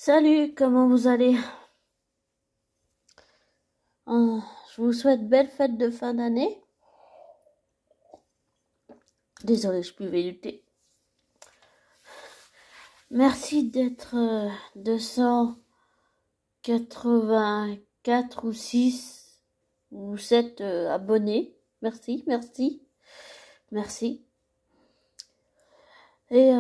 Salut, comment vous allez? Je vous souhaite belle fête de fin d'année. Désolée, je buvais du thé. Merci d'être 284 ou 6 ou 7 abonnés. Merci, merci, merci. Et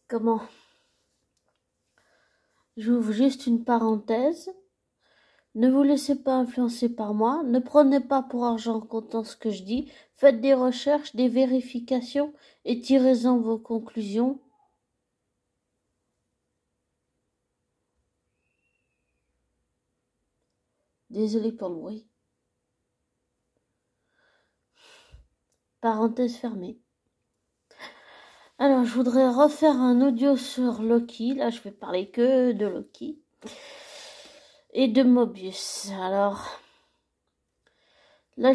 comment? J'ouvre juste une parenthèse. Ne vous laissez pas influencer par moi, ne prenez pas pour argent comptant ce que je dis, faites des recherches, des vérifications et tirez-en vos conclusions. Désolé pour le bruit. Parenthèse fermée. Alors, je voudrais refaire un audio sur Loki. Là, je vais parler que de Loki. Et de Mobius. Alors, là,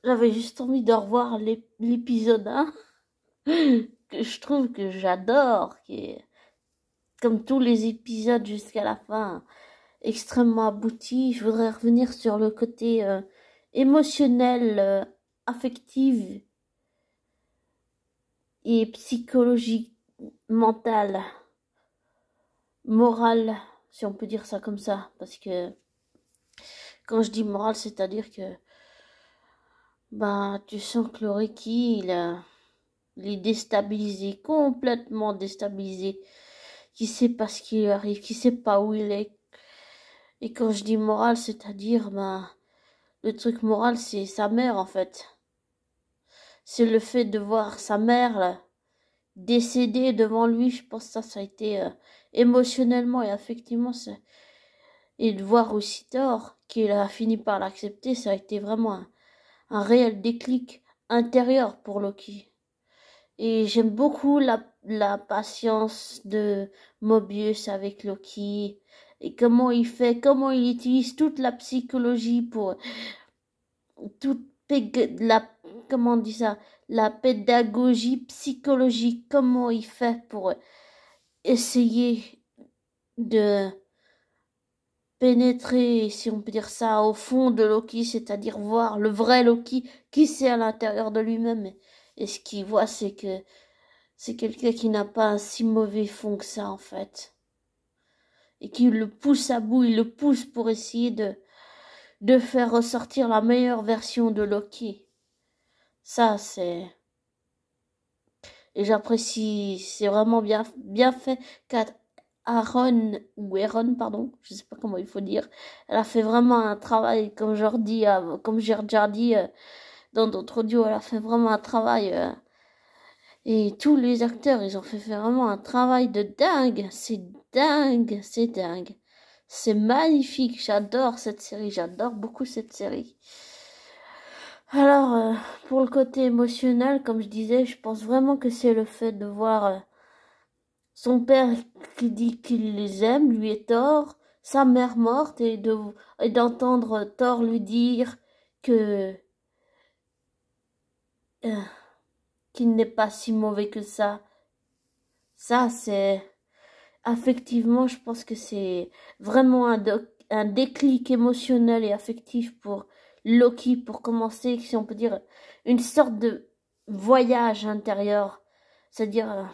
j'avais juste envie de revoir l'épisode 1. Que je trouve que j'adore. Qui est, comme tous les épisodes jusqu'à la fin, extrêmement abouti. Je voudrais revenir sur le côté émotionnel, affectif et psychologique, mental, moral, si on peut dire ça comme ça. Parce que quand je dis moral, c'est-à-dire que tu sens que le Reiki, il est déstabilisé, complètement déstabilisé, qui sait pas ce qui lui arrive, qui sait pas où il est. Et quand je dis moral, c'est-à-dire le truc moral, c'est sa mère en fait. C'est le fait de voir sa mère là, décédée devant lui. Je pense que ça a été émotionnellement et affectivement, et de voir aussi Thor qu'il a fini par l'accepter, ça a été vraiment un réel déclic intérieur pour Loki. Et j'aime beaucoup la patience de Mobius avec Loki et comment il utilise toute la psychologie pour toute comment on dit ça, la pédagogie psychologique, comment il fait pour essayer de pénétrer, si on peut dire ça, au fond de Loki, c'est-à-dire voir le vrai Loki qui c'est à l'intérieur de lui-même. Et ce qu'il voit, c'est que c'est quelqu'un qui n'a pas un si mauvais fond que ça, en fait. Et qui le pousse à bout, il le pousse pour essayer de faire ressortir la meilleure version de Loki. Ça, c'est... Et j'apprécie, c'est vraiment bien fait Aaron, pardon, je sais pas comment il faut dire, elle a fait vraiment un travail, comme comme j'ai déjà dit dans d'autres audios, elle a fait vraiment un travail, et tous les acteurs, ils ont fait vraiment un travail de dingue, c'est dingue, c'est dingue. C'est magnifique, j'adore cette série, j'adore beaucoup cette série. Alors, pour le côté émotionnel, comme je disais, je pense vraiment que c'est le fait de voir son père qui dit qu'il les aime, lui et Thor, sa mère morte, et d'entendre Thor lui dire que euh, qu'il n'est pas si mauvais que ça. Ça, c'est affectivement, je pense que c'est vraiment un déclic émotionnel et affectif pour Loki, pour commencer, si on peut dire, une sorte de voyage intérieur. C'est-à-dire,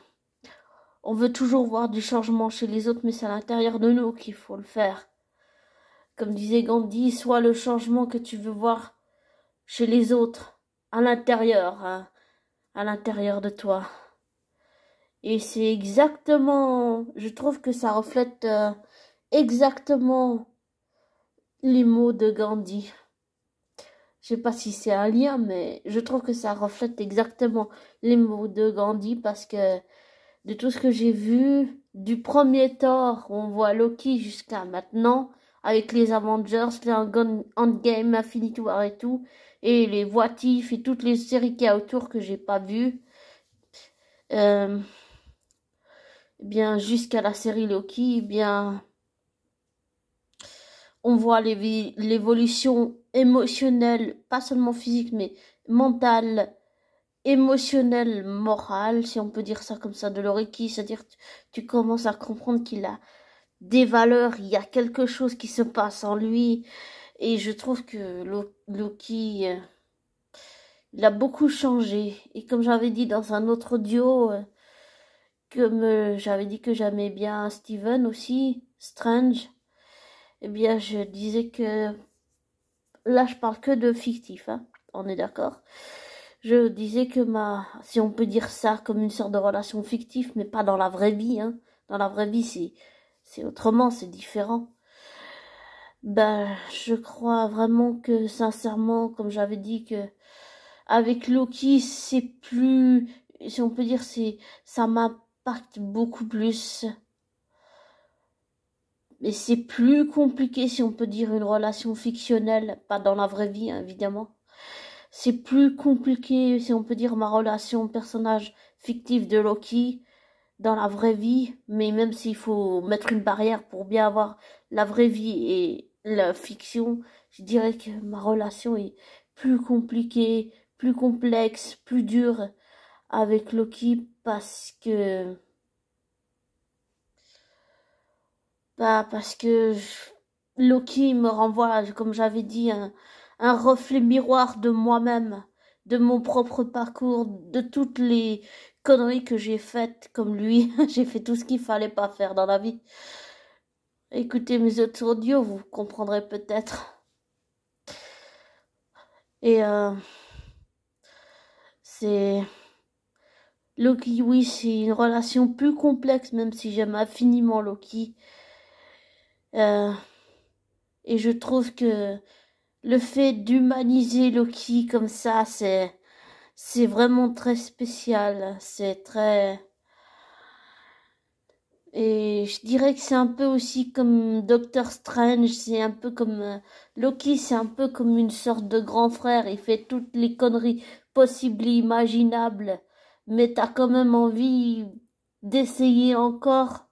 on veut toujours voir du changement chez les autres, mais c'est à l'intérieur de nous qu'il faut le faire. Comme disait Gandhi, sois le changement que tu veux voir chez les autres, à l'intérieur, hein, à l'intérieur de toi. Et c'est exactement, je trouve que ça reflète exactement les mots de Gandhi. Je sais pas si c'est un lien, mais je trouve que ça reflète exactement les mots de Gandhi parce que de tout ce que j'ai vu, du premier Thor, où on voit Loki jusqu'à maintenant, avec les Avengers, les Endgame, Infinity War et tout, et les What If et toutes les séries qu'il y a autour que j'ai pas vues, bien jusqu'à la série Loki, bien on voit l'évolution émotionnelle, pas seulement physique, mais mentale émotionnelle, morale, si on peut dire ça comme ça, de Loki. C'est-à-dire, tu commences à comprendre qu'il a des valeurs, il y a quelque chose qui se passe en lui. Et je trouve que Loki, il a beaucoup changé. Et comme j'avais dit dans un autre audio, comme j'avais dit que j'aimais bien Steven aussi, Strange, eh bien je disais que, là je parle que de fictif, hein, on est d'accord. Je disais que si on peut dire ça comme une sorte de relation fictive, mais pas dans la vraie vie, hein. Dans la vraie vie, c'est autrement, c'est différent. Ben, je crois vraiment que, sincèrement, comme j'avais dit, que avec Loki, c'est plus, si on peut dire, ça m'impacte beaucoup plus. Mais c'est plus compliqué, si on peut dire, une relation fictionnelle, pas dans la vraie vie, hein, évidemment. C'est plus compliqué, si on peut dire, ma relation personnage fictif de Loki dans la vraie vie, mais même s'il faut mettre une barrière pour bien avoir la vraie vie et la fiction, je dirais que ma relation est plus compliquée, plus complexe, plus dure avec Loki parce que Loki me renvoie, comme j'avais dit, un reflet miroir de moi-même, de mon propre parcours, de toutes les conneries que j'ai faites comme lui. J'ai fait tout ce qu'il fallait pas faire dans la vie. Écoutez mes autres audios, vous comprendrez peut-être. Et c'est Loki, oui, c'est une relation plus complexe, même si j'aime infiniment Loki. Et je trouve que le fait d'humaniser Loki comme ça, c'est vraiment très spécial. C'est très... Et je dirais que c'est un peu aussi comme Doctor Strange, c'est un peu comme Loki, c'est un peu comme une sorte de grand frère. Il fait toutes les conneries possibles et imaginables, mais t'as quand même envie d'essayer encore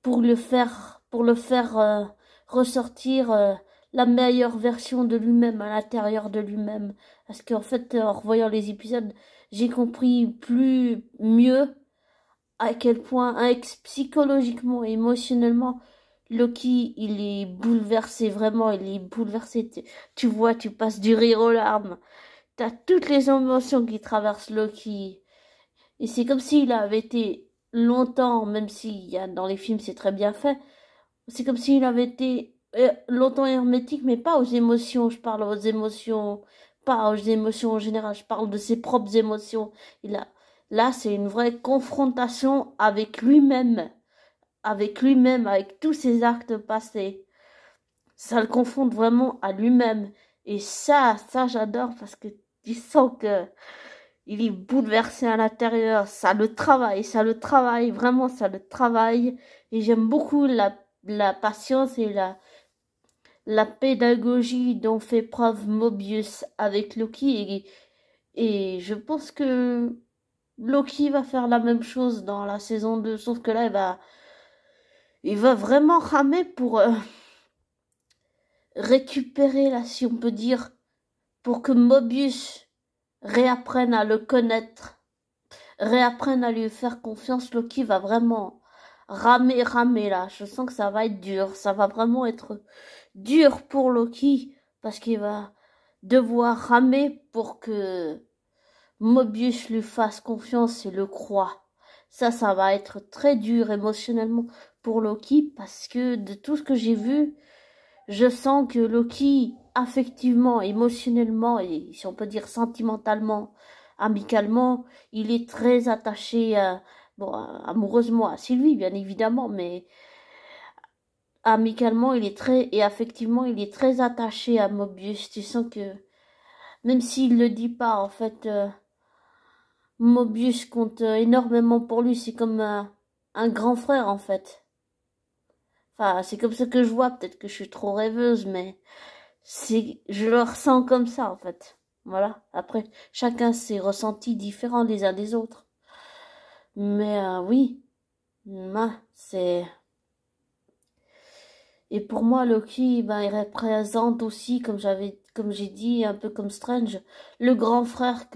pour le faire ressortir la meilleure version de lui-même à l'intérieur de lui-même. Parce qu'en fait, en revoyant les épisodes, j'ai compris mieux à quel point, psychologiquement et émotionnellement, Loki, il est bouleversé, vraiment, il est bouleversé. Tu vois, tu passes du rire aux larmes. T'as toutes les émotions qui traversent Loki. Et c'est comme s'il avait été longtemps, même s'il y a dans les films c'est très bien fait, c'est comme s'il avait été longtemps hermétique, mais pas aux émotions. Je parle aux émotions, pas aux émotions en général. Je parle de ses propres émotions. Là, c'est une vraie confrontation avec lui-même, avec tous ses actes passés. Ça le confronte vraiment à lui-même. Et ça, j'adore parce que tu sens que il est bouleversé à l'intérieur. Ça le travaille, vraiment, ça le travaille. Et j'aime beaucoup la patience et la pédagogie dont fait preuve Mobius avec Loki. Et je pense que Loki va faire la même chose dans la saison 2. Sauf que là, il va vraiment ramer pour récupérer, là, si on peut dire, pour que Mobius réapprenne à le connaître, réapprenne à lui faire confiance. Loki va vraiment ramer là. Je sens que ça va être dur. Ça va vraiment être dur pour Loki parce qu'il va devoir ramer pour que Mobius lui fasse confiance et le croit. Ça va être très dur émotionnellement pour Loki parce que de tout ce que j'ai vu, je sens que Loki, affectivement, émotionnellement et si on peut dire sentimentalement, amicalement, il est très attaché bon, amoureusement à Sylvie, bien évidemment, mais amicalement, et affectivement, il est très attaché à Mobius. Tu sens que, même s'il le dit pas, en fait, Mobius compte énormément pour lui. C'est comme un grand frère, en fait. Enfin, c'est comme ça que je vois. Peut-être que je suis trop rêveuse, mais je le ressens comme ça, en fait. Voilà. Après, chacun ses ressentis différents les uns des autres. Mais oui, c'est... Et pour moi, Loki, ben, il représente aussi, comme j'ai dit, un peu comme Strange, le grand frère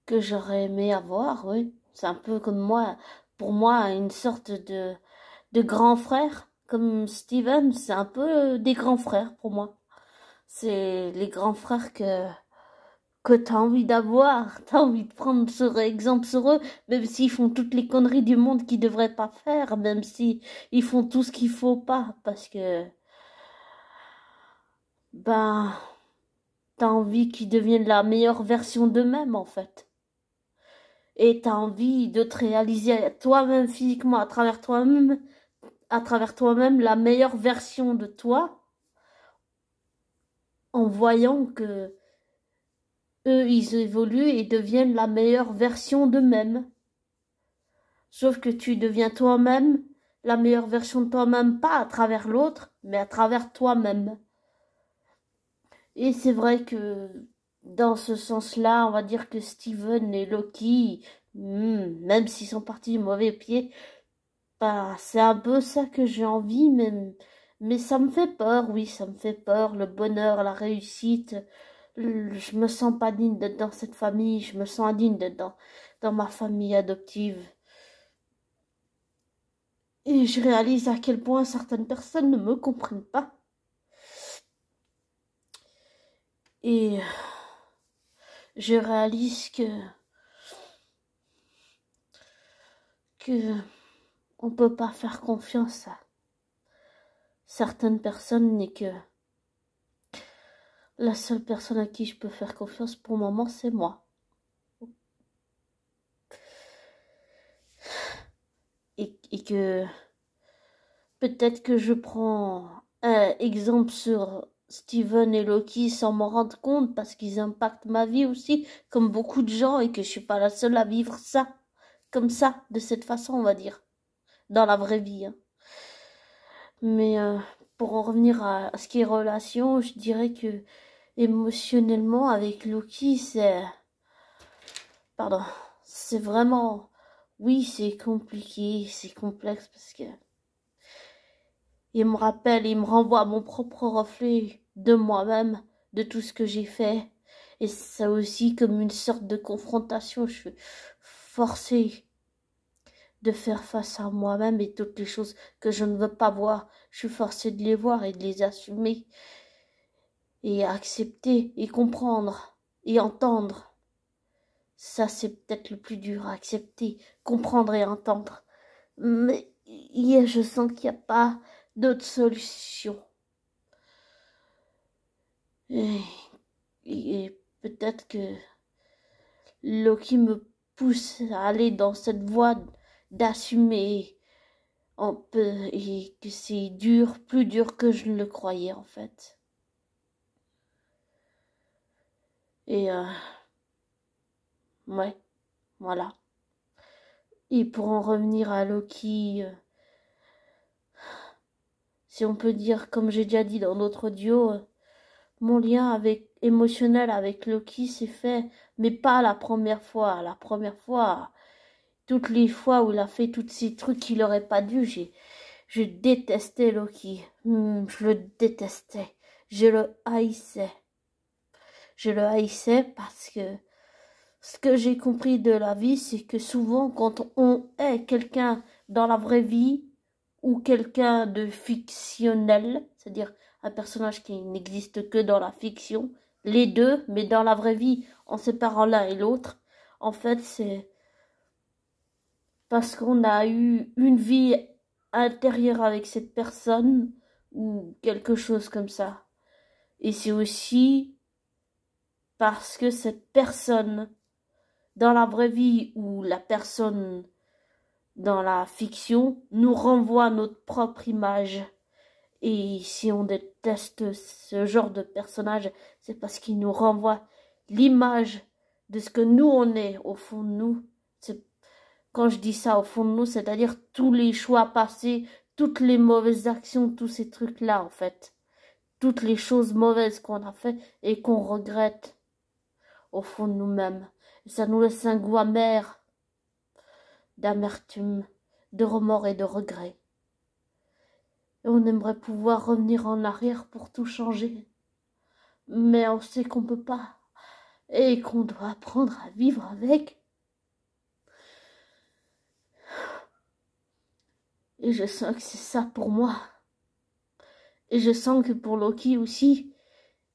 que j'aurais aimé avoir, oui. C'est un peu comme moi, pour moi, une sorte de grand frère, comme Steven, c'est un peu des grands frères pour moi. C'est les grands frères que t'as envie d'avoir, t'as envie de prendre sur exemple sur eux, même s'ils font toutes les conneries du monde qu'ils devraient pas faire, même si ils font tout ce qu'il faut pas, parce que, ben, t'as envie qu'ils deviennent la meilleure version d'eux-mêmes, en fait. Et t'as envie de te réaliser toi-même physiquement, à travers toi-même, la meilleure version de toi, en voyant que eux, ils évoluent et deviennent la meilleure version d'eux-mêmes. Sauf que tu deviens toi-même la meilleure version de toi-même, pas à travers l'autre, mais à travers toi-même. Et c'est vrai que dans ce sens-là, on va dire que Steven et Loki, même s'ils sont partis du mauvais pied, bah, c'est un peu ça que j'ai envie, mais ça me fait peur, oui, ça me fait peur, le bonheur, la réussite. Je me sens pas digne d'être dans cette famille, je me sens indigne d'être dans ma famille adoptive. Et je réalise à quel point certaines personnes ne me comprennent pas. Et je réalise que on peut pas faire confiance à certaines personnes et que la seule personne à qui je peux faire confiance pour le moment, c'est moi. Et que peut-être que je prends un exemple sur Steven et Loki sans m'en rendre compte parce qu'ils impactent ma vie aussi, comme beaucoup de gens, et que je suis pas la seule à vivre ça, comme ça, de cette façon, on va dire, dans la vraie vie. Hein. Mais pour en revenir à ce qui est relation, je dirais que émotionnellement, avec Loki, pardon, c'est vraiment, oui, c'est compliqué, c'est complexe parce que il me rappelle, il me renvoie à mon propre reflet de moi-même, de tout ce que j'ai fait. Et ça aussi comme une sorte de confrontation. Je suis forcée de faire face à moi-même et toutes les choses que je ne veux pas voir. Je suis forcée de les voir et de les assumer. Et accepter et comprendre et entendre. Ça, c'est peut-être le plus dur à accepter, comprendre et entendre. Mais je sens qu'il n'y a pas d'autre solution. Et peut-être que Loki me pousse à aller dans cette voie d'assumer un peu et que c'est dur, plus dur que je ne le croyais en fait. Et ouais, voilà. Et pour en revenir à Loki, si on peut dire, comme j'ai déjà dit dans notre audio, mon lien émotionnel avec Loki s'est fait, mais pas la première fois. La première fois, toutes les fois où il a fait tous ces trucs qu'il aurait pas dû, je détestais Loki. Je le détestais. Je le haïssais. Je le haïssais parce que ce que j'ai compris de la vie, c'est que souvent quand on est quelqu'un dans la vraie vie ou quelqu'un de fictionnel, c'est-à-dire un personnage qui n'existe que dans la fiction, les deux, mais dans la vraie vie, en séparant l'un et l'autre, en fait, c'est parce qu'on a eu une vie intérieure avec cette personne ou quelque chose comme ça. Et c'est aussi parce que cette personne, dans la vraie vie ou la personne dans la fiction, nous renvoie notre propre image. Et si on déteste ce genre de personnage, c'est parce qu'il nous renvoie l'image de ce que nous on est au fond de nous. Quand je dis ça au fond de nous, c'est-à-dire tous les choix passés, toutes les mauvaises actions, tous ces trucs-là en fait. Toutes les choses mauvaises qu'on a fait et qu'on regrette au fond de nous-mêmes. Et ça nous laisse un goût amer, d'amertume, de remords et de regret. Et on aimerait pouvoir revenir en arrière pour tout changer. Mais on sait qu'on peut pas. et qu'on doit apprendre à vivre avec. Et je sens que c'est ça pour moi. Et je sens que pour Loki aussi.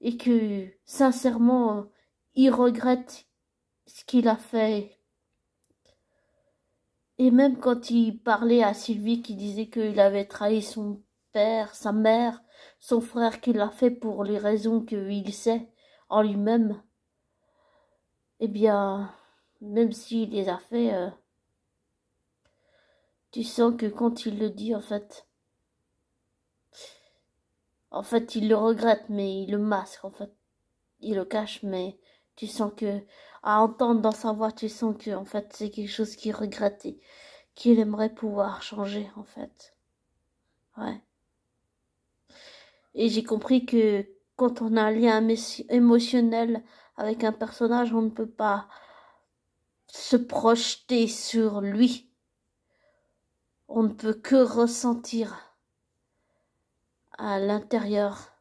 Et que, sincèrement, il regrette ce qu'il a fait. Et même quand il parlait à Sylvie qui disait qu'il avait trahi son père, sa mère, son frère, qu'il l'a fait pour les raisons qu'il sait en lui-même, eh bien, même s'il les a fait, tu sens que quand il le dit, en fait, il le regrette, mais il le masque, en fait. Il le cache, mais tu sens que, à entendre dans sa voix, tu sens que, en fait, c'est quelque chose qu'il regrette et qu'il aimerait pouvoir changer, en fait. Ouais. Et j'ai compris que quand on a un lien émotionnel avec un personnage, on ne peut pas se projeter sur lui. On ne peut que ressentir à l'intérieur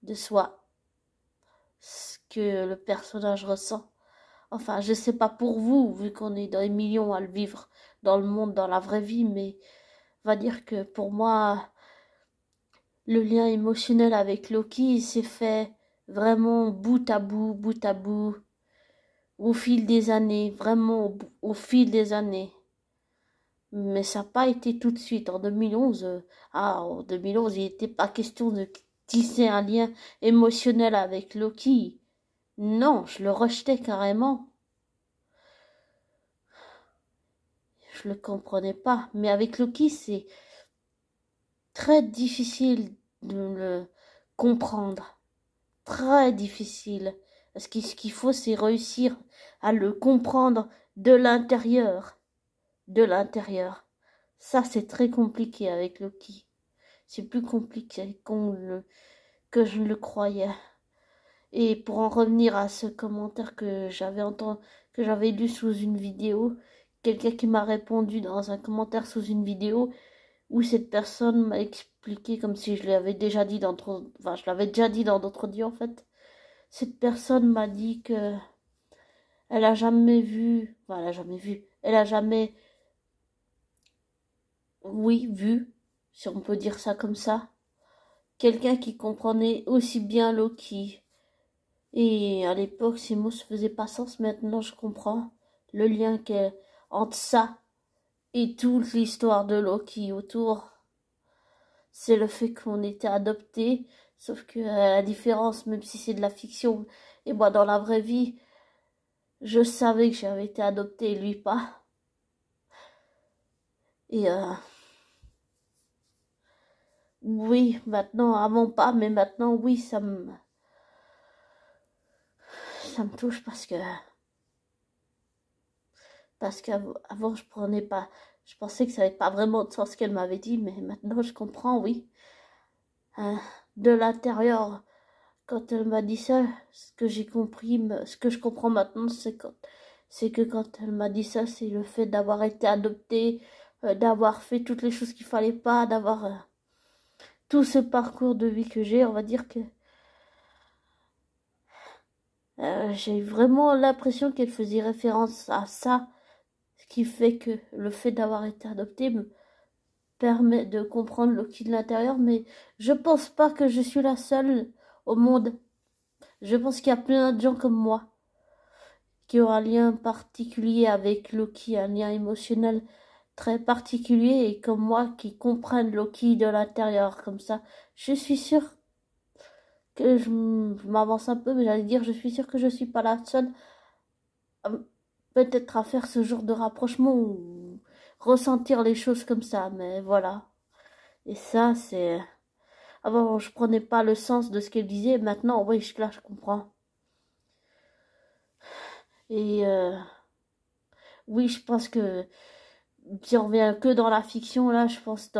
de soi ce que le personnage ressent. Enfin, je sais pas pour vous, vu qu'on est des millions à le vivre dans le monde, dans la vraie vie, mais on va dire que pour moi, le lien émotionnel avec Loki s'est fait vraiment bout à bout, au fil des années, vraiment au fil des années. Mais ça n'a pas été tout de suite. En 2011, en 2011, il n'était pas question de tisser un lien émotionnel avec Loki. Non, je le rejetais carrément. Je le comprenais pas. Mais avec Loki, c'est très difficile de le comprendre. Très difficile. Parce que ce qu'il faut, c'est réussir à le comprendre de l'intérieur. De l'intérieur. Ça, c'est très compliqué avec Loki. C'est plus compliqué que je ne le croyais. Et pour en revenir à ce commentaire que j'avais lu sous une vidéo, quelqu'un qui m'a répondu dans un commentaire sous une vidéo où cette personne m'a expliqué comme si je l'avais déjà dit je l'avais déjà dit dans d'autres audios en fait. Cette personne m'a dit que elle a jamais vu, elle a jamais, oui, vu, si on peut dire ça comme ça, quelqu'un qui comprenait aussi bien Loki. Et à l'époque, ces mots se faisaient pas sens. Maintenant, je comprends le lien entre ça et toute l'histoire de Loki autour. C'est le fait qu'on était adoptés, sauf que la différence, même si c'est de la fiction, et moi dans la vraie vie, je savais que j'avais été adoptée et lui pas. Et oui, maintenant, avant pas, mais maintenant oui, ça me touche parce qu'avant je pensais que ça n'avait pas vraiment de sens ce qu'elle m'avait dit, mais maintenant je comprends, oui. De l'intérieur, quand elle m'a dit ça, ce que j'ai compris, ce que je comprends maintenant, c'est que quand elle m'a dit ça, c'est le fait d'avoir été adoptée, d'avoir fait toutes les choses qu'il fallait pas, d'avoir tout ce parcours de vie que j'ai, on va dire que j'ai vraiment l'impression qu'elle faisait référence à ça, ce qui fait que le fait d'avoir été adoptée me permet de comprendre Loki de l'intérieur, mais je pense pas que je suis la seule au monde. Je pense qu'il y a plein de gens comme moi qui ont un lien particulier avec Loki, un lien émotionnel très particulier et comme moi qui comprennent Loki de l'intérieur comme ça. Je suis sûre que je m'avance un peu, mais j'allais dire, je suis sûre que je suis pas la seule peut-être à faire ce genre de rapprochement ou ressentir les choses comme ça, mais voilà. Et ça, c'est... Avant, je prenais pas le sens de ce qu'elle disait, maintenant, oui, là, je comprends. Et oui, je pense que si on revient que dans la fiction, là, je pense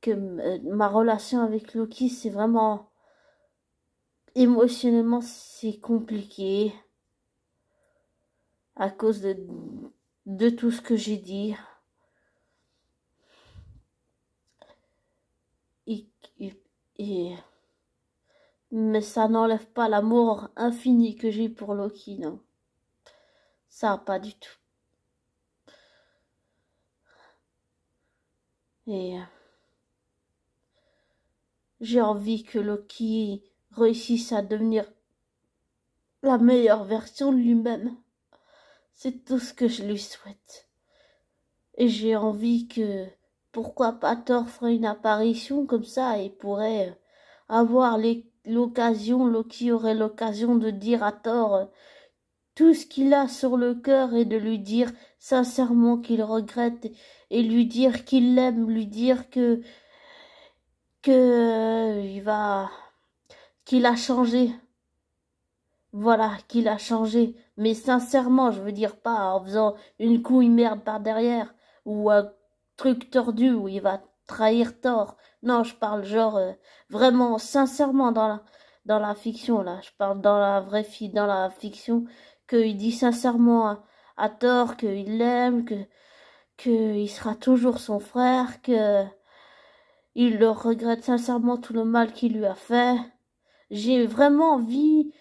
que ma relation avec Loki, c'est vraiment émotionnellement, c'est compliqué à cause de tout ce que j'ai dit. Et, et, et Mais ça n'enlève pas l'amour infini que j'ai pour Loki, non. Ça, pas du tout. Et j'ai envie que Loki réussisse à devenir la meilleure version de lui-même. C'est tout ce que je lui souhaite. Et j'ai envie que, pourquoi pas Thor ferait une apparition comme ça et pourrait avoir l'occasion, Loki aurait l'occasion de dire à Thor tout ce qu'il a sur le cœur et de lui dire sincèrement qu'il regrette et lui dire qu'il l'aime, lui dire qu'il a changé. Voilà, qu'il a changé. Mais sincèrement, je veux dire pas en faisant une couille merde par derrière ou un truc tordu où il va trahir Thor. Non, je parle genre vraiment sincèrement dans la fiction là. Je parle dans la vraie fille, dans la fiction, qu'il dit sincèrement à Thor qu'il l'aime, que il sera toujours son frère, que il le regrette sincèrement tout le mal qu'il lui a fait. J'ai vraiment envie.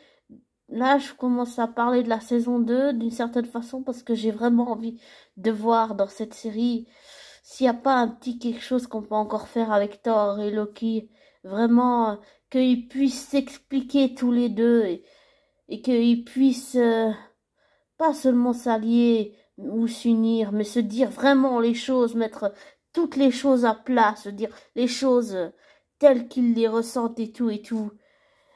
Là, je commence à parler de la saison 2 d'une certaine façon parce que j'ai vraiment envie de voir dans cette série s'il n'y a pas un petit quelque chose qu'on peut encore faire avec Thor et Loki. Vraiment, qu'ils puissent s'expliquer tous les deux et qu'ils puissent pas seulement s'allier ou s'unir, mais se dire vraiment les choses, mettre toutes les choses à plat, se dire les choses telles qu'ils les ressentent et tout et tout.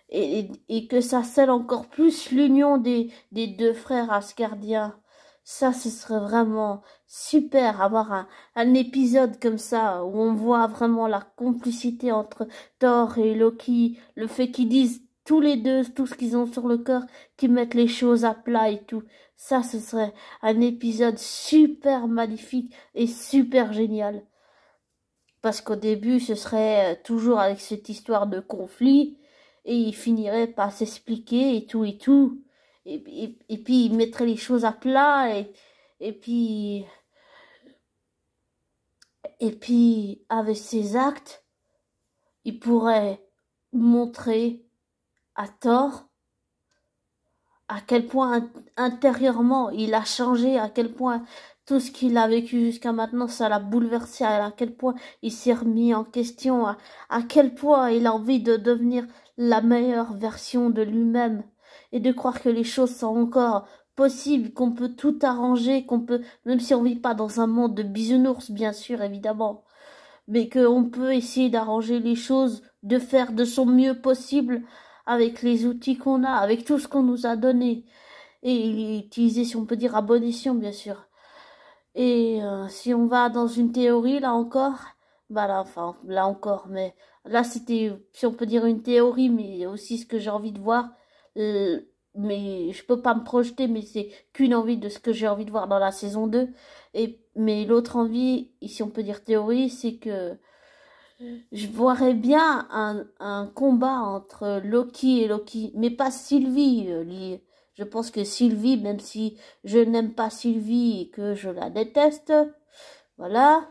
Et que ça scelle encore plus l'union des deux frères asgardiens. Ça, ce serait vraiment super, avoir un épisode comme ça, où on voit vraiment la complicité entre Thor et Loki, le fait qu'ils disent tous les deux tout ce qu'ils ont sur le cœur, qu'ils mettent les choses à plat et tout. Ça, ce serait un épisode super magnifique et super génial. Parce qu'au début, ce serait toujours avec cette histoire de conflit, et il finirait par s'expliquer et tout et tout. Et puis il mettrait les choses à plat et puis avec ses actes, il pourrait montrer à Thor à quel point intérieurement il a changé, à quel point tout ce qu'il a vécu jusqu'à maintenant, ça l'a bouleversé, à quel point il s'est remis en question, à quel point il a envie de devenir la meilleure version de lui-même et de croire que les choses sont encore possibles, qu'on peut tout arranger, qu'on peut, même si on vit pas dans un monde de bisounours, bien sûr, évidemment, mais qu'on peut essayer d'arranger les choses, de faire de son mieux possible avec les outils qu'on a, avec tout ce qu'on nous a donné, et utiliser, si on peut dire, à bon escient, bien sûr. Et si on va dans une théorie, là encore, bah là, enfin, là encore, mais là c'était, si on peut dire une théorie, mais aussi ce que j'ai envie de voir, euh, mais je peux pas me projeter, mais c'est qu'une envie de ce que j'ai envie de voir dans la saison 2. Mais l'autre envie, si on peut dire théorie, c'est que je voirais bien un combat entre Loki et Loki, mais pas Sylvie. Je pense que Sylvie, même si je n'aime pas Sylvie et que je la déteste, voilà,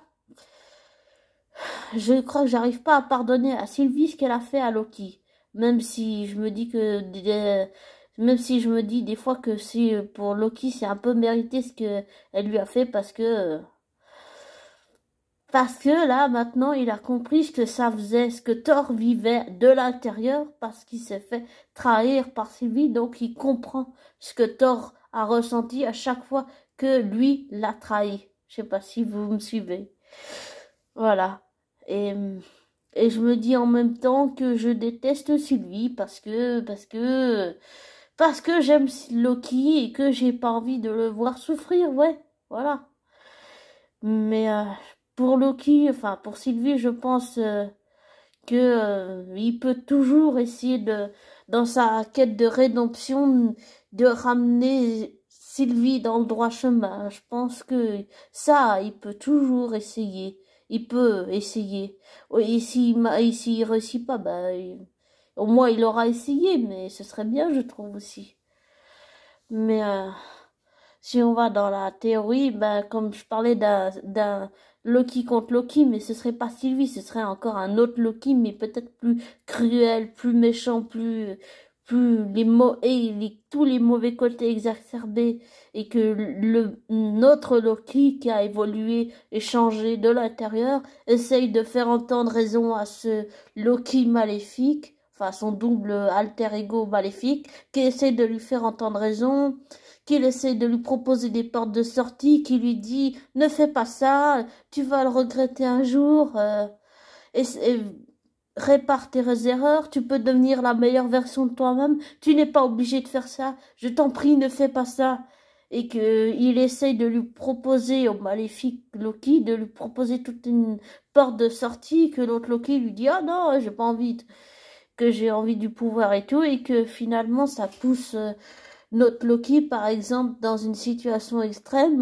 je crois que j'arrive pas à pardonner à Sylvie ce qu'elle a fait à Loki. Même si je me dis que même si je me dis des fois que si pour Loki c'est un peu mérité ce que elle lui a fait parce que là, maintenant, il a compris ce que ça faisait, ce que Thor vivait de l'intérieur, parce qu'il s'est fait trahir par Sylvie, donc il comprend ce que Thor a ressenti à chaque fois que lui l'a trahi. Je sais pas si vous me suivez. Voilà. Et, et je me dis en même temps que je déteste Sylvie parce que j'aime Loki et que j'ai pas envie de le voir souffrir, ouais. Voilà. Mais pour Loki, enfin pour Sylvie, je pense que il peut toujours essayer dans sa quête de rédemption, de ramener Sylvie dans le droit chemin. Je pense que ça, il peut toujours essayer. Il peut essayer. Et s'il réussit pas, au moins il aura essayé, mais ce serait bien, je trouve aussi. Mais si on va dans la théorie, ben, comme je parlais d'un Loki contre Loki, mais ce serait pas Sylvie, ce serait encore un autre Loki, mais peut-être plus cruel, plus méchant, plus tous les mauvais côtés exacerbés, et que notre Loki qui a évolué et changé de l'intérieur essaye de faire entendre raison à ce Loki maléfique, enfin son double alter ego maléfique, qui essaie de lui faire entendre raison, qu'il essaie de lui proposer des portes de sortie, qui lui dit ne fais pas ça, tu vas le regretter un jour, et répare tes erreurs, tu peux devenir la meilleure version de toi-même, tu n'es pas obligé de faire ça, je t'en prie, ne fais pas ça. Et que il essaye de lui proposer au maléfique Loki, de lui proposer toute une porte de sortie, que l'autre Loki lui dit ah non, j'ai pas envie, que j'ai envie du pouvoir et tout, et que finalement ça pousse notre Loki, par exemple, dans une situation extrême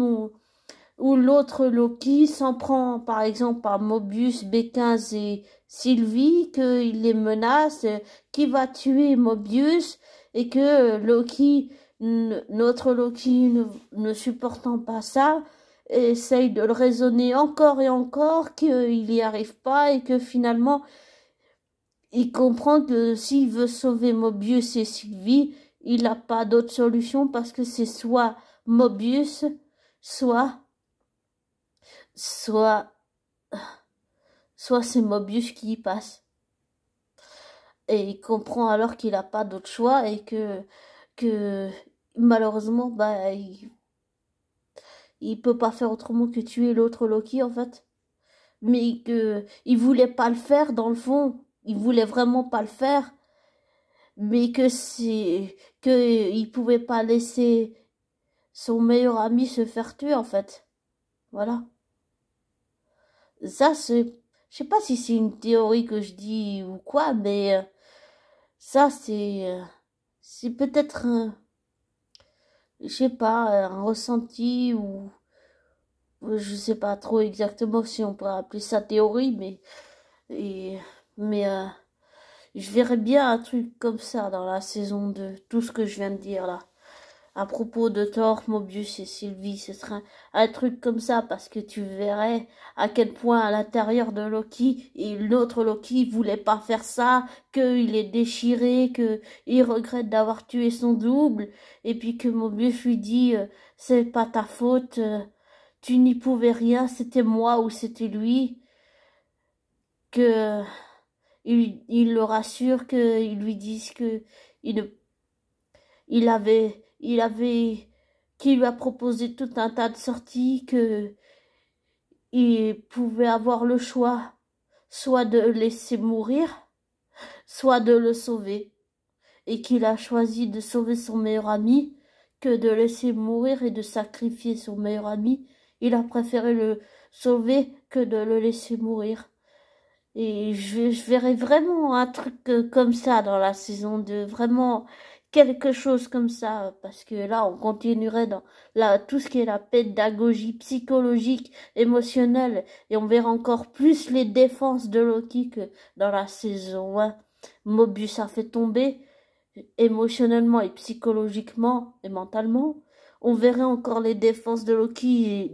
où l'autre Loki s'en prend, par exemple, à Mobius, B15 et Sylvie, qu'il les menace, qui va tuer Mobius, et que Loki, notre Loki, ne supportant pas ça, essaye de le raisonner encore et encore, qu'il n'y arrive pas, et que finalement, il comprend que s'il veut sauver Mobius et Sylvie, il n'a pas d'autre solution parce que c'est soit Mobius, soit, soit, soit c'est Mobius qui y passe. Et il comprend alors qu'il n'a pas d'autre choix et que malheureusement, bah, il peut pas faire autrement que tuer l'autre Loki en fait. Mais que il voulait pas le faire dans le fond. Il voulait vraiment pas le faire. Mais que il pouvait pas laisser son meilleur ami se faire tuer en fait. Voilà. Ça je sais pas si c'est une théorie que je dis ou quoi, mais ça c'est peut-être un, je sais pas, un ressenti ou je sais pas trop exactement si on pourrait appeler ça théorie, et, mais je verrais bien un truc comme ça dans la saison 2, tout ce que je viens de dire là. À propos de Thor, Mobius et Sylvie, ce serait un truc comme ça, parce que tu verrais à quel point à l'intérieur de Loki, et l'autre Loki voulait pas faire ça, qu'il est déchiré, que il regrette d'avoir tué son double, et puis que Mobius lui dit c'est pas ta faute, tu n'y pouvais rien, c'était moi ou c'était lui, que il le rassure, qu'ils lui disent que il ne il avait, qui lui a proposé tout un tas de sorties, que il pouvait avoir le choix, soit de le laisser mourir, soit de le sauver, et qu'il a choisi de sauver son meilleur ami, que de laisser mourir et de sacrifier son meilleur ami. Il a préféré le sauver que de le laisser mourir. Et je verrais vraiment un truc comme ça dans la saison 2, vraiment quelque chose comme ça, parce que là, on continuerait dans tout ce qui est la pédagogie psychologique, émotionnelle, et on verra encore plus les défenses de Loki que dans la saison 1. Mobius a fait tomber émotionnellement et psychologiquement et mentalement. On verrait encore les défenses de Loki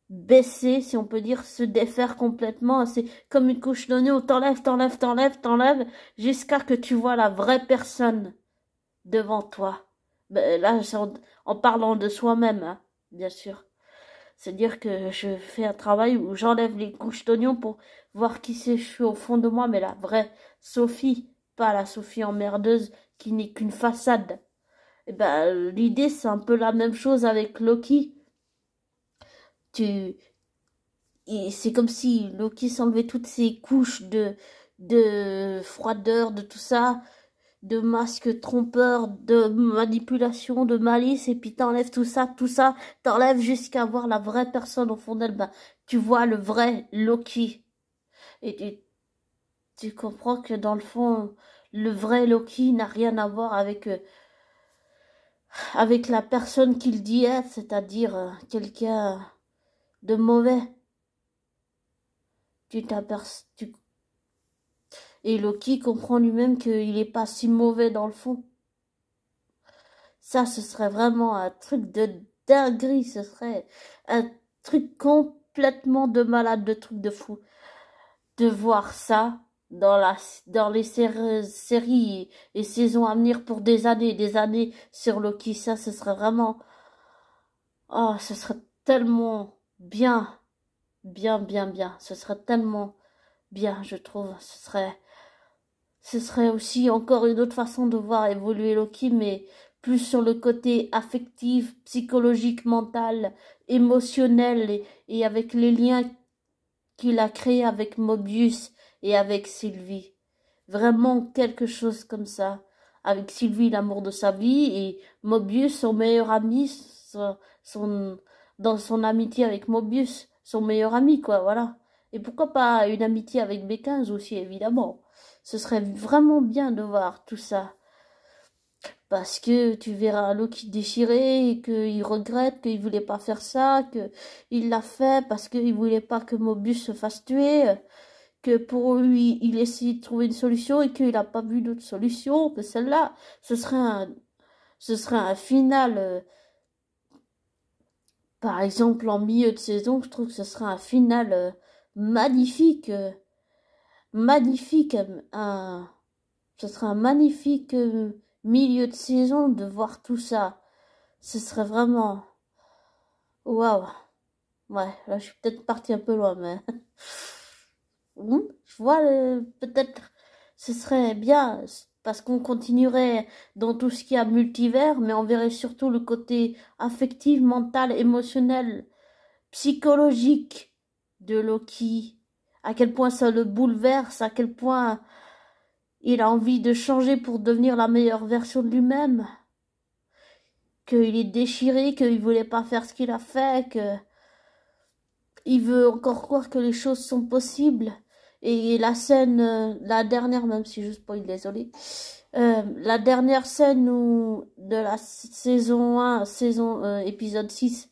baisser, si on peut dire, se défaire complètement. C'est comme une couche d'oignon, t'enlèves, jusqu'à que tu vois la vraie personne devant toi. Ben, là, c'est en parlant de soi-même, hein, bien sûr. C'est-à-dire que je fais un travail où j'enlève les couches d'oignon pour voir qui c'est je suis au fond de moi, mais la vraie Sophie, pas la Sophie emmerdeuse qui n'est qu'une façade. Et ben, l'idée, c'est un peu la même chose avec Loki. Tu, c'est comme si Loki s'enlevait toutes ces couches de froideur, de tout ça, de masque trompeur, de manipulation, de malice, et puis t'enlèves tout ça, t'enlèves jusqu'à voir la vraie personne au fond d'elle. Ben, tu vois le vrai Loki. Et tu comprends que dans le fond, le vrai Loki n'a rien à voir avec la personne qu'il dit être, c'est-à-dire quelqu'un de mauvais. Tu t'aperçois, et Loki comprend lui-même qu'il n'est pas si mauvais dans le fond. Ça, ce serait vraiment un truc de dinguerie. Ce serait un truc complètement de malade, de truc de fou. De voir ça dans les séries et saisons à venir pour des années sur Loki. Ça, ce serait vraiment... Oh, ce serait tellement bien. Bien, bien, bien. Ce serait tellement bien, je trouve. Ce serait aussi encore une autre façon de voir évoluer Loki, mais plus sur le côté affectif, psychologique, mental, émotionnel et avec les liens qu'il a créés avec Mobius et avec Sylvie. Vraiment quelque chose comme ça. Avec Sylvie, l'amour de sa vie, et Mobius, son meilleur ami, son, dans son amitié avec Mobius, son meilleur ami, quoi, voilà. Et pourquoi pas une amitié avec B15 aussi, évidemment. Ce serait vraiment bien de voir tout ça. Parce que tu verras Loki déchiré et qu'il regrette, qu'il voulait pas faire ça, qu'il l'a fait parce qu'il voulait pas que Mobius se fasse tuer, que pour lui, il essayait de trouver une solution et qu'il n'a pas vu d'autre solution que celle-là. Ce serait un final, par exemple, en milieu de saison, je trouve que ce serait un final magnifique, magnifique, ce serait un magnifique milieu de saison de voir tout ça. Ce serait vraiment, waouh. Ouais, là, je suis peut-être partie un peu loin, mais je vois peut-être, ce serait bien parce qu'on continuerait dans tout ce qui a multivers, mais on verrait surtout le côté affectif, mental, émotionnel, psychologique de Loki. À quel point ça le bouleverse, à quel point il a envie de changer pour devenir la meilleure version de lui-même. Qu'il est déchiré, qu'il voulait pas faire ce qu'il a fait, que il veut encore croire que les choses sont possibles. Et la scène, la dernière, même si je spoil, désolé, la dernière scène de la saison 1, épisode 6,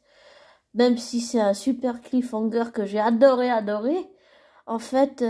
même si c'est un super cliffhanger que j'ai adoré, en fait,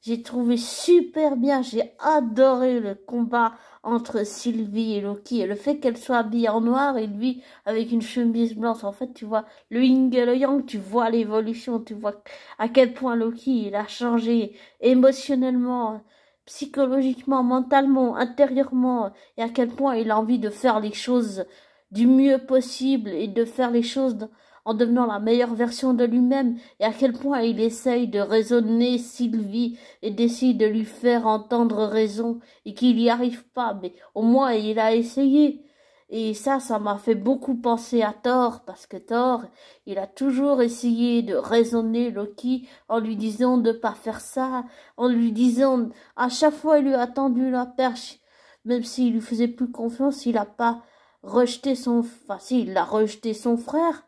j'ai trouvé super bien, j'ai adoré le combat entre Sylvie et Loki, et le fait qu'elle soit habillée en noir et lui avec une chemise blanche. En fait, tu vois le yin et le yang, tu vois l'évolution, tu vois à quel point Loki il a changé émotionnellement, psychologiquement, mentalement, intérieurement, et à quel point il a envie de faire les choses du mieux possible et de faire les choses en devenant la meilleure version de lui-même, et à quel point il essaye de raisonner Sylvie et d'essayer de lui faire entendre raison, et qu'il n'y arrive pas, mais au moins il a essayé. Et ça m'a fait beaucoup penser à Thor, parce que Thor, il a toujours essayé de raisonner Loki en lui disant de pas faire ça, en lui disant, à chaque fois il lui a tendu la perche, même s'il lui faisait plus confiance, il a pas rejeté enfin si, il a rejeté son frère,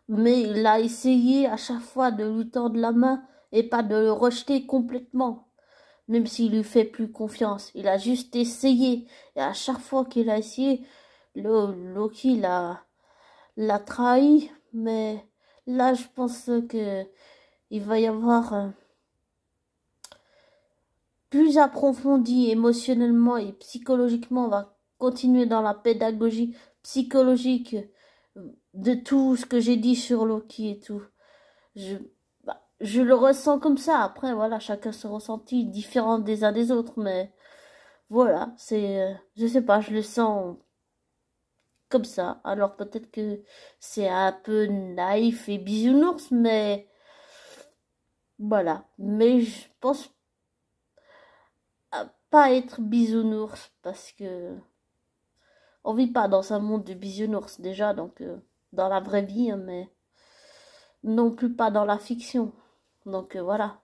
mais il a essayé à chaque fois de lui tendre la main et pas de le rejeter complètement, même s'il lui fait plus confiance. Il a juste essayé, et à chaque fois qu'il a essayé, Loki l'a trahi, mais là je pense que il va y avoir plus approfondi émotionnellement et psychologiquement. On va continuer dans la pédagogie psychologique de tout ce que j'ai dit sur Loki et tout. Je le ressens comme ça. Après, voilà, chacun se ressentit différent des uns des autres, mais voilà, je sais pas, je le sens comme ça. Alors peut-être que c'est un peu naïf et bisounours, mais voilà. Mais je pense pas être bisounours parce que on vit pas dans un monde de bisounours déjà, donc dans la vraie vie, hein, mais non plus pas dans la fiction. Donc voilà.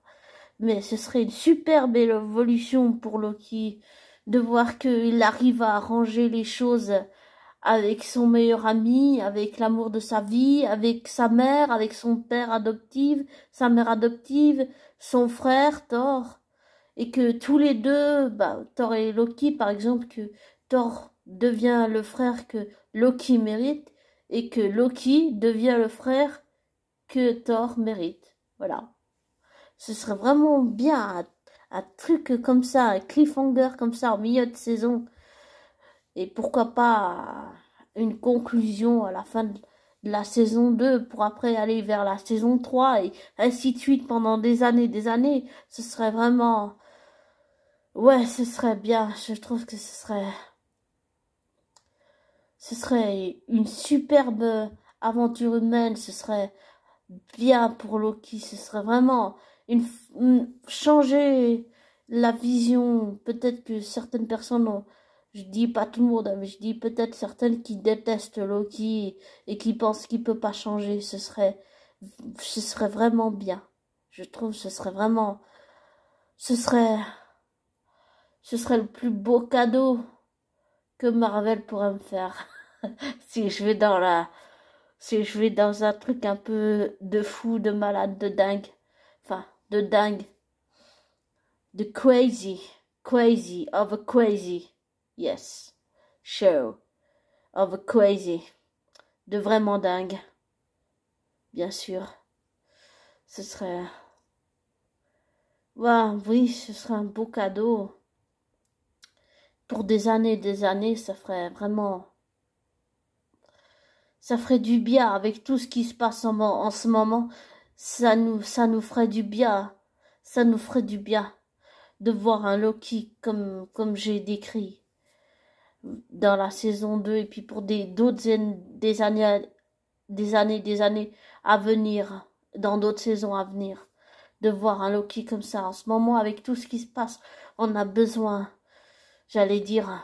Mais ce serait une superbe évolution pour Loki de voir qu'il arrive à arranger les choses avec son meilleur ami, avec l'amour de sa vie, avec sa mère, avec son père adoptif, sa mère adoptive, son frère Thor, et que tous les deux, Thor et Loki par exemple, que Thor devient le frère que Loki mérite et que Loki devient le frère que Thor mérite. Voilà. Ce serait vraiment bien un truc comme ça, un cliffhanger comme ça en milieu de saison. Et pourquoi pas une conclusion à la fin de la saison 2 pour après aller vers la saison 3 et ainsi de suite pendant des années, des années. Ce serait vraiment... Ouais, ce serait bien. Je trouve que ce serait une superbe aventure humaine. Ce serait bien pour Loki. Ce serait vraiment changer la vision. Peut-être que certaines personnes ont, je dis pas tout le monde, hein, mais je dis peut-être certaines qui détestent Loki et qui pensent qu'il peut pas changer. Ce serait vraiment bien. Je trouve que ce serait, ce serait le plus beau cadeau que Marvel pourrait me faire. Si je vais si je vais dans un truc un peu de fou, de malade, de dingue. Enfin, de dingue. De crazy. Crazy. Of a crazy. Yes. Show. Of a crazy. De vraiment dingue. Bien sûr. Ce serait... Ouais, oui, ce serait un beau cadeau. Pour des années, ça ferait vraiment... Ça ferait du bien avec tout ce qui se passe en ce moment. Ça nous ferait du bien. Ça nous ferait du bien de voir un Loki comme j'ai décrit dans la saison 2 et puis pour des années à venir, dans d'autres saisons à venir, de voir un Loki comme ça. En ce moment, avec tout ce qui se passe, on a besoin, j'allais dire,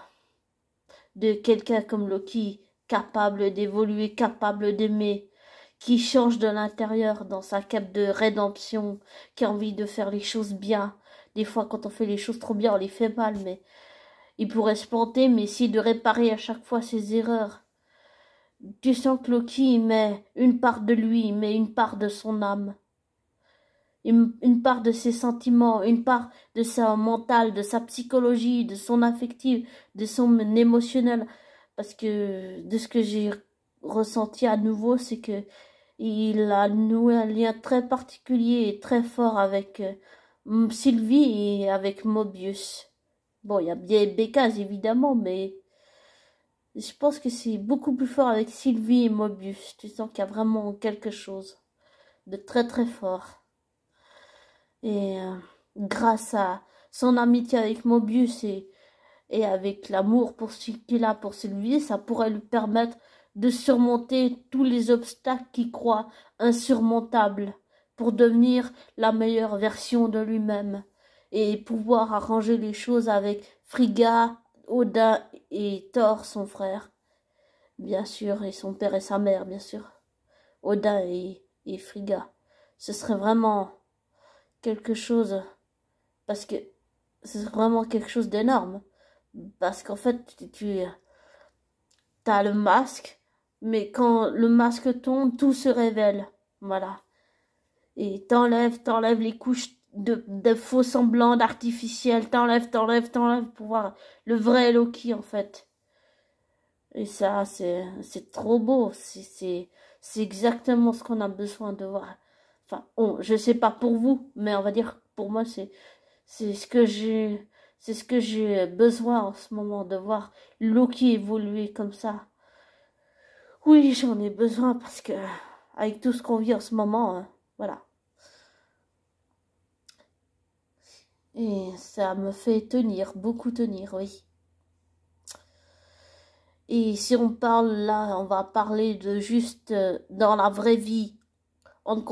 de quelqu'un comme Loki, capable d'évoluer, capable d'aimer, qui change de l'intérieur dans sa quête de rédemption, qui a envie de faire les choses bien. Des fois, quand on fait les choses trop bien, on les fait mal, mais il pourrait se planter, mais essayer de réparer à chaque fois ses erreurs. Tu sens que Loki il met une part de lui, il met une part de son âme, une part de ses sentiments, une part de sa mentale, de sa psychologie, de son affectif, de son émotionnel. Parce que de ce que j'ai ressenti à nouveau, c'est que il a noué un lien très particulier et très fort avec Sylvie et avec Mobius. Bon, il y a bien Bécaz évidemment, mais je pense que c'est beaucoup plus fort avec Sylvie et Mobius. Tu sens qu'il y a vraiment quelque chose de très très fort. Et grâce à son amitié avec Mobius et avec l'amour qu'il a pour Sylvie, ça pourrait lui permettre de surmonter tous les obstacles qu'il croit insurmontables pour devenir la meilleure version de lui-même et pouvoir arranger les choses avec Frigga, Odin et Thor, son frère, bien sûr, et son père et sa mère, bien sûr. Odin et Frigga. Ce serait vraiment quelque chose, parce que c'est vraiment quelque chose d'énorme. Parce qu'en fait, tu as le masque, mais quand le masque tombe, tout se révèle. Voilà. Et t'enlèves les couches de faux semblants, d'artificiels, t'enlèves pour voir le vrai Loki, en fait. Et ça, c'est trop beau. C'est exactement ce qu'on a besoin de voir. Enfin, je sais pas pour vous, mais on va dire pour moi, c'est ce que j'ai besoin en ce moment, de voir Loki évoluer comme ça. Oui, j'en ai besoin parce que avec tout ce qu'on vit en ce moment, voilà. Et ça me fait tenir, beaucoup tenir, oui. Et si on parle là, on va parler de juste dans la vraie vie, en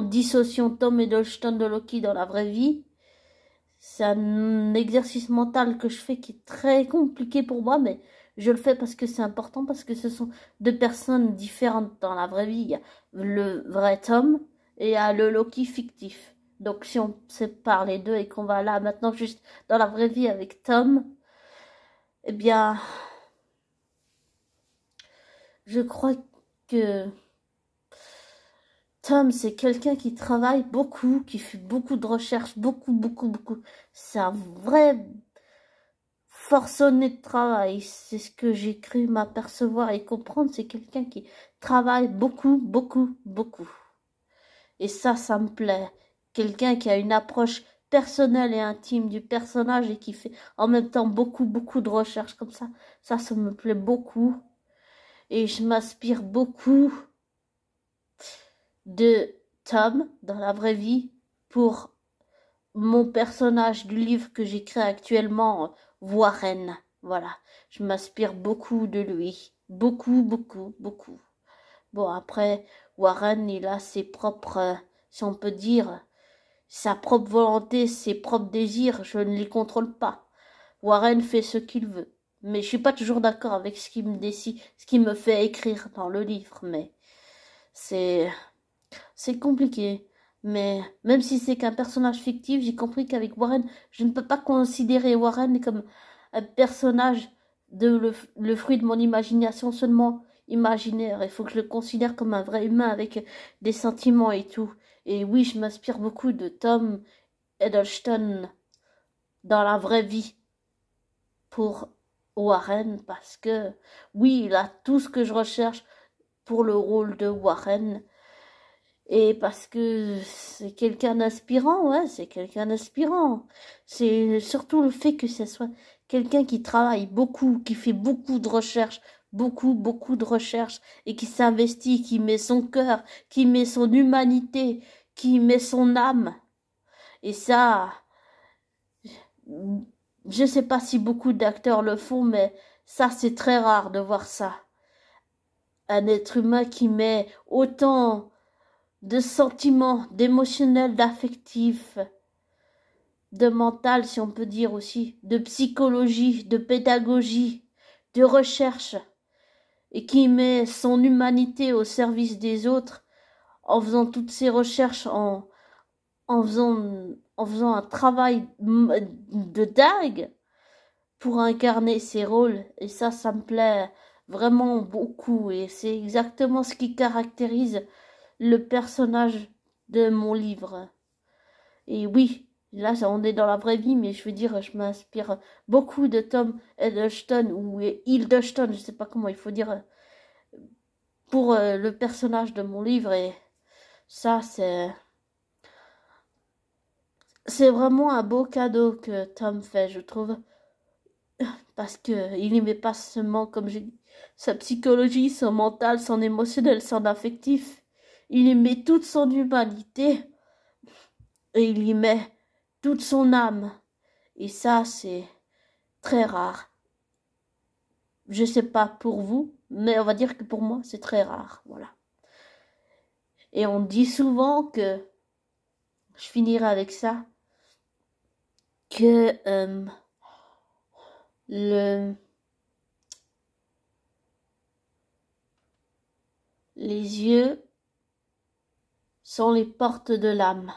dissociant Tom Hiddleston de Loki dans la vraie vie. C'est un exercice mental que je fais qui est très compliqué pour moi, mais je le fais parce que c'est important, parce que ce sont deux personnes différentes dans la vraie vie. Il y a le vrai Tom et il y a le Loki fictif. Donc si on sépare les deux et qu'on va là maintenant juste dans la vraie vie avec Tom, eh bien, je crois que Tom, c'est quelqu'un qui travaille beaucoup, qui fait beaucoup de recherches, beaucoup. C'est un vrai forcené de travail. C'est ce que j'ai cru m'apercevoir et comprendre. C'est quelqu'un qui travaille beaucoup. Et ça me plaît. Quelqu'un qui a une approche personnel et intime du personnage et qui fait en même temps beaucoup de recherches comme ça. Ça me plaît beaucoup. Et je m'inspire beaucoup de Tom dans la vraie vie pour mon personnage du livre que j'écris actuellement, Warren. Voilà, je m'inspire beaucoup de lui. Beaucoup. Bon, après, Warren, il a ses propres, si on peut dire, sa propre volonté, ses propres désirs, je ne les contrôle pas. Warren fait ce qu'il veut. Mais je suis pas toujours d'accord avec ce qu'il me décide, ce qu'il me fait écrire dans le livre, mais c'est compliqué. Mais même si c'est qu'un personnage fictif, j'ai compris qu'avec Warren, je ne peux pas considérer Warren comme un personnage le fruit de mon imagination seulement imaginaire. Il faut que je le considère comme un vrai humain avec des sentiments et tout. Et oui, je m'inspire beaucoup de Tom Hiddleston dans la vraie vie pour Warren parce que oui, il a tout ce que je recherche pour le rôle de Warren. Et parce que c'est quelqu'un d'inspirant, ouais, c'est quelqu'un d'inspirant. C'est surtout le fait que ce soit quelqu'un qui travaille beaucoup, qui fait beaucoup de recherches, beaucoup de recherches, et qui s'investit, qui met son cœur, qui met son humanité, qui met son âme. Et ça, je sais pas si beaucoup d'acteurs le font, mais ça, c'est très rare de voir ça. Un être humain qui met autant de sentiments, d'émotionnel, d'affectif, de mental, si on peut dire aussi, de psychologie, de pédagogie, de recherche, et qui met son humanité au service des autres en faisant toutes ces recherches, en faisant un travail de dingue pour incarner ses rôles. Et ça me plaît vraiment beaucoup. Et c'est exactement ce qui caractérise le personnage de mon livre. Et oui, là, on est dans la vraie vie, mais je veux dire, je m'inspire beaucoup de Tom Hiddleston, ou Hiddleston, je sais pas comment il faut dire, pour le personnage de mon livre. Et ça, c'est vraiment un beau cadeau que Tom fait, je trouve. Parce que il n'y met pas seulement, comme j'ai dit, sa psychologie, son mental, son émotionnel, son affectif. Il y met toute son humanité et il y met toute son âme. Et ça, c'est très rare. Je sais pas pour vous, mais on va dire que pour moi, c'est très rare. Voilà. Et on dit souvent que, je finirai avec ça, que les yeux sont les portes de l'âme.